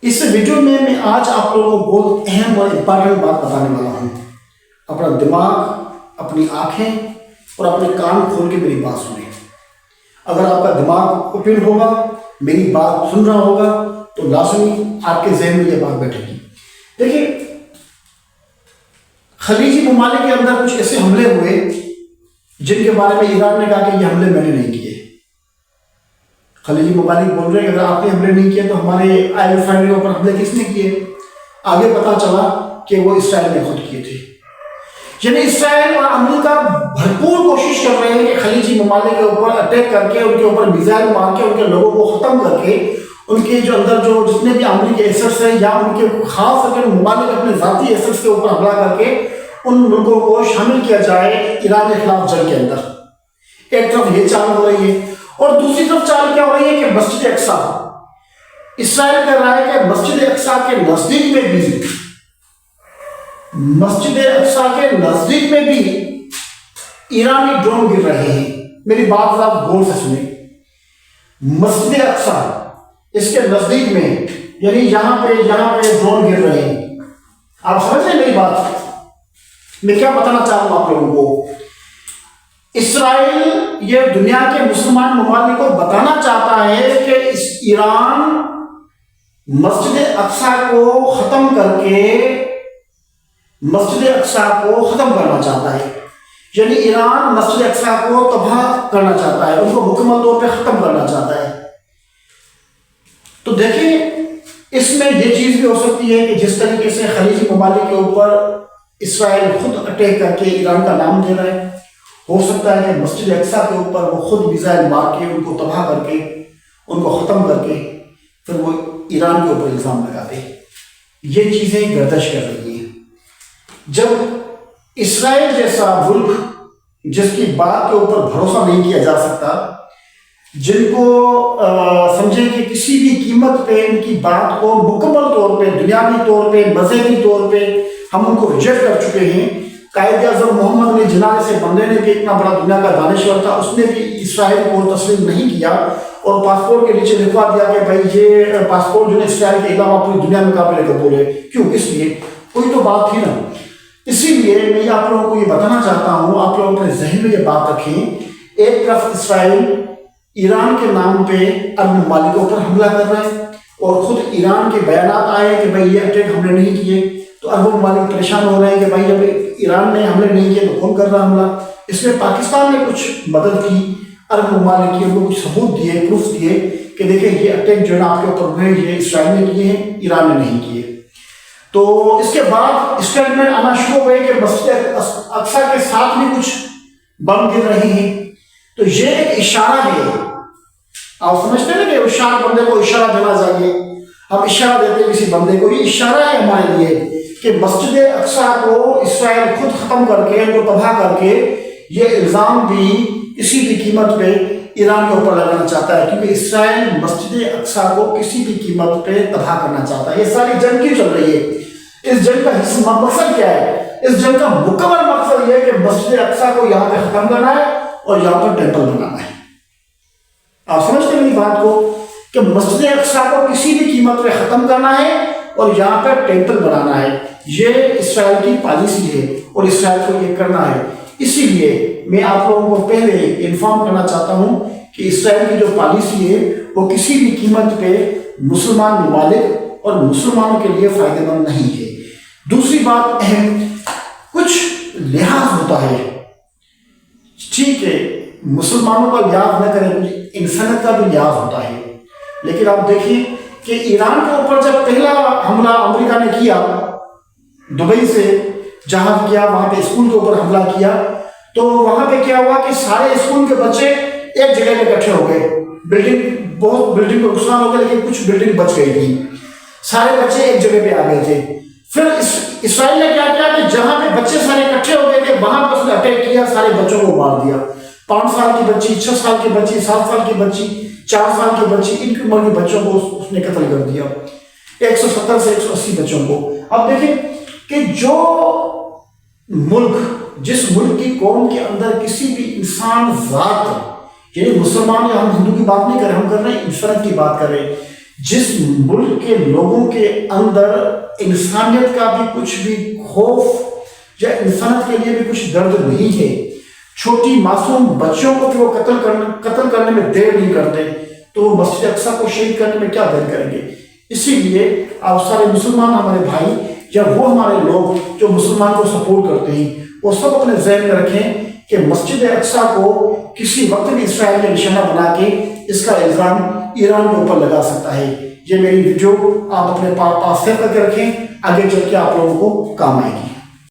اس video میں آج آپ لوگوں کو بہت اہم اور امپارٹنٹ بات بتانے والا ہوں۔ اپنا دماغ، اپنی آنکھیں اور اپنے کان کھول کے میری بات سنیں۔ اگر آپ کا دماغ اوپن ہوگا، میری بات سن رہا ہوگا، تو لازمی آپ کے ذہن میں یہ بات بیٹھے گی۔ دیکھیے، خلیجی ممالک کے اندر کچھ ایسے حملے ہوئے جن کے بارے میں ایران نے کہا کہ یہ حملے میں نے نہیں کیے۔ خلیجی ممالک بول رہے ہیں کہ اگر آپ نے حملے نہیں کیے تو ہمارے آئل ریفائنریوں پر حملے کس نے کیے؟ آگے پتا چلا کہ وہ اسرائیل نے خود کیے تھے۔ یعنی اسرائیل اور امریکہ بھرپور کوشش کر رہے ہیں کہ خلیجی ممالک کے اوپر اٹیک کر کے، ان کے اوپر میزائل مار کے، ان کے لوگوں کو ختم کر کے، ان کے جو اندر جو جتنے بھی امریکی ایسٹس ہیں یا ان کے خاص کر کے ممالک اپنے ذاتی ایسٹس کے اوپر حملہ کر کے ان ملکوں کو شامل کیا جائے ایران کے خلاف جنگ کے اندر۔ ایک طرف یہ چال ہو رہی ہے، اور دوسری طرف چال کیا ہو رہی ہے کہ مسجد اقصیٰ، اسرائیل کہہ رہا ہے کہ مسجد اقصیٰ کے نزدیک میں بھی ایرانی ڈرون گر رہے ہیں۔ میری بات آپ غور سے سنیں۔ مسجد اقصیٰ اس کے نزدیک میں، یعنی یہاں پہ ڈرون گر رہے ہیں۔ آپ سمجھ رہے ہیں میری بات؟ میں کیا بتانا چاہ رہا ہوں آپ لوگوں کو؟ اسرائیل یہ دنیا کے مسلمان ممالک کو بتانا چاہتا ہے کہ ایران مسجد اقصیٰ کو ختم کرنا چاہتا ہے۔ یعنی ایران مسجد اقصیٰ کو تباہ کرنا چاہتا ہے، ان کو مکمل طور پہ ختم کرنا چاہتا ہے۔ تو دیکھیں، اس میں یہ چیز بھی ہو سکتی ہے کہ جس طریقے سے خلیجی ممالک کے اوپر اسرائیل خود اٹیک کر کے ایران کا نام دے رہا ہے، ہو سکتا ہے کہ مسجد اقصیٰ کے اوپر وہ خود میزائل مار کے، ان کو تباہ کر کے، ان کو ختم کر کے پھر وہ ایران کے اوپر الزام لگاتے۔ یہ چیزیں گردش کر رہی ہیں۔ جب اسرائیل جیسا ملک جس کی بات کے اوپر بھروسہ نہیں کیا جا سکتا، جن کو سمجھیں کہ کسی بھی قیمت پہ ان کی بات کو مکمل طور پہ، دنیاوی طور پہ، مذہبی طور پہ ہم ان کو ریجیکٹ کر چکے ہیں۔ قائد اعظم محمد علی جناح سے بندے نے بھی اتنا بڑا دنیا کا دانشور تھا، اس نے بھی اسرائیل کو تسلیم نہیں کیا اور پاسپورٹ کے نیچے لکھوا دیا کہ بھائی یہ پاسپورٹ جو ہے اسرائیل کے علاوہ پوری دنیا میں قابل قبول ہے۔ کیوں؟ کس لیے؟ کوئی تو بات تھی نا۔ اسی لیے میں آپ لوگوں کو یہ بتانا چاہتا ہوں، آپ لوگ اپنے ذہن میں یہ بات رکھیں۔ ایک طرف اسرائیل ایران کے نام پہ عرب ممالکوں پر حملہ کر رہا ہے، اور خود ایران کے بیانات آئے کہ بھائی یہ اٹیک ہم نے نہیں کیے، تو عرب ممالک پریشان ہو رہے ہیں کہ بھائی اب ایران نے حملے نہیں کیے تو کون کر رہا حملہ؟ اس میں پاکستان نے کچھ مدد کی، عرب ممالک کی، ان کو کچھ ثبوت دیے، پروف دیے کہ دیکھیں یہ اٹیک جو ہے نا آپ کے اوپر ہوئے، یہ اسرائیل نے کیے ہیں، ایران نے نہیں کیے۔ تو اس کے بعد اسٹیٹمنٹ آنا شروع ہوئے کہ مسجد اقصیٰ کے ساتھ بھی کچھ بم گر رہے ہیں۔ تو یہ ایک اشارہ ہے۔ آپ سمجھتے ہیں کہ اشارہ بندے کو اشارہ دینا چاہیے، ہم اشارہ دیتے ہیں کسی بندے کو، یہ اشارہ ہے ہمارے لیے کہ مسجد اقصیٰ کو اسرائیل خود ختم کر کے، ان کو تباہ کر کے، یہ الزام بھی کسی بھی قیمت پہ ایران کے اوپر لگانا چاہتا ہے، کیونکہ اسرائیل مسجد اقصیٰ کو کسی بھی قیمت پہ تباہ کرنا چاہتا ہے۔ یہ ساری جنگ کیوں چل رہی ہے؟ اس جنگ کا مقصد کیا ہے؟ اس جنگ کا مکمل مقصد یہ ہے کہ مسجد اقصیٰ کو یہاں پہ ختم کرنا ہے اور یہاں پر ٹیمپل بنانا ہے۔ آپ سمجھتے ہیں میری بات کو کہ مسجد اقصیٰ کو کسی بھی قیمت پہ ختم کرنا ہے اور یہاں پہ ٹیمپل بنانا ہے۔ یہ اسرائیل کی پالیسی ہے اور اسرائیل کو یہ کرنا ہے۔ اسی لیے میں آپ لوگوں کو پہلے انفارم کرنا چاہتا ہوں کہ اسرائیل کی جو پالیسی ہے وہ کسی بھی قیمت پہ مسلمان ممالک اور مسلمانوں کے لیے فائدہ مند نہیں ہے۔ دوسری بات اہم، کچھ لحاظ ہوتا ہے، ٹھیک ہے مسلمانوں کا لحاظ نہ کریں، کچھ انسانیت کا بھی لحاظ ہوتا ہے۔ لیکن آپ دیکھیں کہ ایران کے اوپر جب پہلا حملہ امریکہ نے کیا، دبئی سے جہاز کیا، وہاں پہ اسکول کے اوپر حملہ کیا، تو وہاں پہ کیا ہوا کہ سارے اسکول کے بچے ایک جگہ پہ اکٹھے ہو گئے۔ بہت بلڈنگ کو نقصان ہو گیا، لیکن کچھ بلڈنگ بچ گئی تھی، سارے بچے ایک جگہ پہ آ گئے تھے۔ پھر اسرائیل نے کیا کیا کہ جہاں پہ بچے سارے اکٹھے ہو گئے تھے وہاں پہ اس نے اٹیک کیا، سارے بچوں کو مار دیا۔ 5 سال کی بچی، 6 سال کی بچی، 7 سال کی بچی، 4 سال کی بچی، ان کی عمر کے بچوں کو اس نے قتل کر دیا، 170 سے 180 بچوں کو۔ اب دیکھیں کہ جو ملک، جس ملک کی قوم کے اندر کسی بھی انسان ذات، یعنی مسلمان یا ہم ہندو کی بات نہیں کر رہے، ہم کر رہے ہیں انسانیت کی بات کر رہے ہیں، جس ملک کے لوگوں کے اندر انسانیت کا بھی کچھ بھی خوف یا انسانیت کے لیے بھی کچھ درد نہیں ہے، چھوٹی معصوم بچوں کو بھی وہ قتل کرنے میں دیر نہیں کرتے، تو وہ مسجد اقصی کو شہید کرنے میں کیا دیر کریں گے؟ اسی لیے آپ سارے مسلمان ہمارے بھائی یا وہ ہمارے لوگ جو مسلمان کو سپورٹ کرتے ہیں، وہ سب اپنے ذہن میں رکھیں کہ مسجد اقصی کو کسی وقت بھی اسرائیل نے نشانہ بنا کے اس کا الزام ایران کے اوپر لگا سکتا ہے۔ یہ میری ویڈیو آپ اپنے پاس سیو کر کے رکھیں، آگے چل کے آپ لوگوں کو کام آئے گی۔